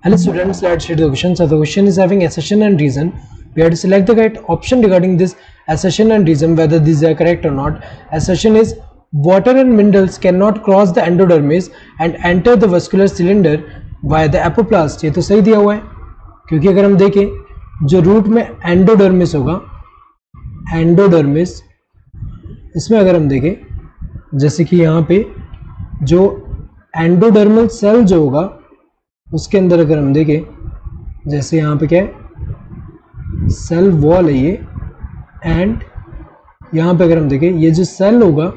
Hello students, let's read the question. So the question is having assertion and reason. We have to select the correct option regarding this assertion and reason, whether these are correct or not. Assertion is water and minerals cannot cross the endodermis and enter the vascular cylinder via the apoplast. ये तो सही दिया हुआ है, क्योंकि अगर हम देखें जो रूट में एंडोडर्मिस होगा, एंडोडर्मिस, इसमें अगर हम देखें जैसे कि यहाँ पे जो एंडोडर्मल सेल जो होगा उसके अंदर अगर हम देखें, जैसे यहाँ पे क्या है, सेल वॉल है ये, एंड यहाँ पे अगर हम देखें ये जो सेल होगा,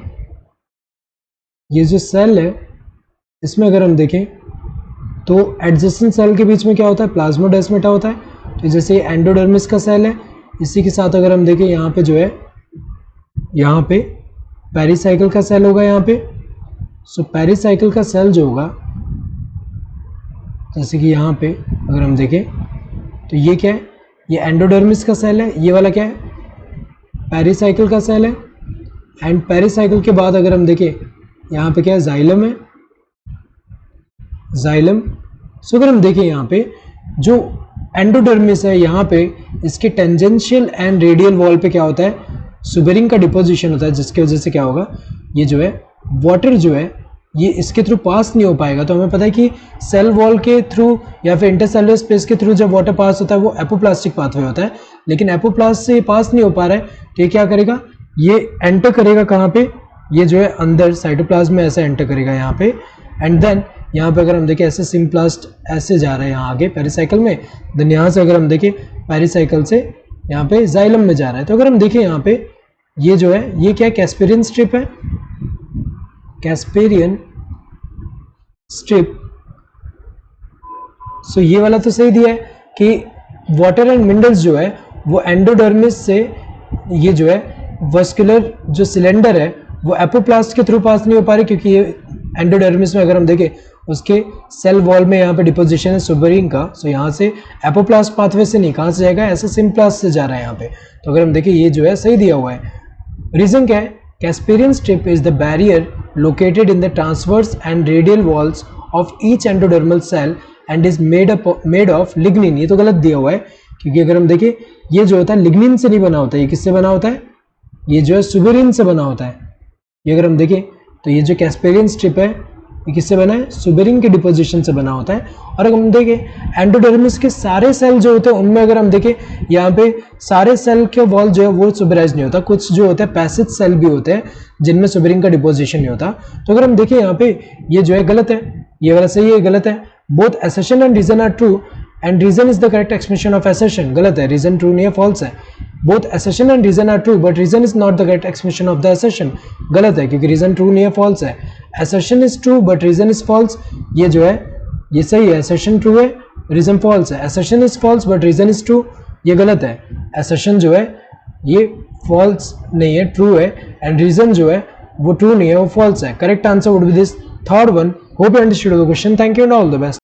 ये जो सेल है, इसमें अगर हम देखें तो एडजेसेंट सेल के बीच में क्या होता है, प्लाज्मोडेस्माटा होता है। तो जैसे एंडोडर्मिस का सेल है, इसी के साथ अगर हम देखें यहाँ पे जो है, यहाँ पे पेरिसाइकिल का सेल होगा यहाँ पे। सो पेरिसाइकिल का सेल जो होगा, जैसे कि यहाँ पे अगर हम देखें तो ये क्या है, ये एंडोडर्मिस का सेल है, ये वाला क्या है, पेरिसाइकिल का सेल है। एंड पेरिसाइकिल के बाद अगर हम देखें यहाँ पे क्या है, जाइलम है, जाइलम। सो अगर हम देखें यहाँ पे जो एंडोडर्मिस है, यहाँ पे इसके टेंजेंशियल एंड रेडियल वॉल पे क्या होता है, सुबेरिंग का डिपोजिशन होता है, जिसकी वजह से क्या होगा, ये जो है वाटर जो है ये इसके थ्रू पास नहीं हो पाएगा। तो हमें पता है कि सेल वॉल के थ्रू या फिर इंटरसेलुलर स्पेस के थ्रू जब वाटर पास होता है वो एपोप्लास्टिक पाथवे होता है, लेकिन एपोप्लास्ट से पास नहीं हो पा रहा है, तो ये क्या करेगा, ये एंटर करेगा कहाँ पे, ये जो है अंदर साइटोप्लाज्म में ऐसे एंटर करेगा यहाँ पे। एंड देन यहाँ पे अगर हम देखें ऐसे सिम्प्लास्ट ऐसे जा रहा है यहाँ आगे पेरिसाइकिल में, देन यहाँ से अगर हम देखें पेरिसाइकिल से यहाँ पे जाइलम में जा रहा है। तो अगर हम देखें यहाँ पे ये जो है, ये क्या है, कैस्पेरियन स्ट्रिप है, कैस्पेरियन स्ट्रिप। सो ये वाला तो सही दिया है कि वाटर एंड मिनरल्स जो है वो एंडोडर्मिस से ये जो है वस्कुलर जो सिलेंडर है वो एपोप्लास्ट के थ्रू पास नहीं हो पा रही, क्योंकि ये एंडोडर्मिस में अगर हम देखें उसके सेल वॉल में यहाँ पे डिपोजिशन है सुबेरिन का। सो यहाँ से एपोप्लास्ट पाथवे से नहीं, कहाँ से जाएगा, ऐसे सिम्प्लास्ट से जा रहा है यहाँ पे। तो अगर हम देखें ये जो है सही दिया हुआ है। रीजन क्या है, Casparian strip is the barrier located in the transverse and radial walls of each endodermal cell and is made of lignin। ये तो गलत दिया हुआ है, क्योंकि अगर हम देखें ये जो होता है लिग्निन से नहीं बना होता, ये किससे बना होता है, ये जो है सुबेरिन से बना होता है। ये अगर हम देखें तो ये जो कैस्पेरियन स्ट्रिप है ये किससे बना है, सुबेरिन के डिपोजिशन से बना होता है। और अगर हम देखें एंडोडर्मिस के सारे सेल जो होते हैं उनमें अगर हम देखें यहाँ पे सारे सेल के वॉल जो है वो सुबेराइज नहीं होता, कुछ जो होते हैं पैसिव सेल भी होते हैं जिनमें सुबेरिन का डिपोजिशन नहीं होता। तो अगर हम देखें यहाँ पे ये जो है गलत है, ये वाला सही है, गलत है। Both assertion and reason are true and reason is the correct expression of assertion। गलत है, reason true नहीं है, false है। both assertion and reason are true but reason is not the correct expression of the assertion। गलत है, क्योंकि reason true नहीं है, false है। assertion is true but reason is false, ये जो है ये सही है, assertion true है, reason false है। assertion is false but reason is true, ये गलत है। assertion जो है ये false नहीं है, true है, and reason जो है वो true नहीं है, वो false है। correct answer would be this third one। hope you understood the question। thank you and all the best।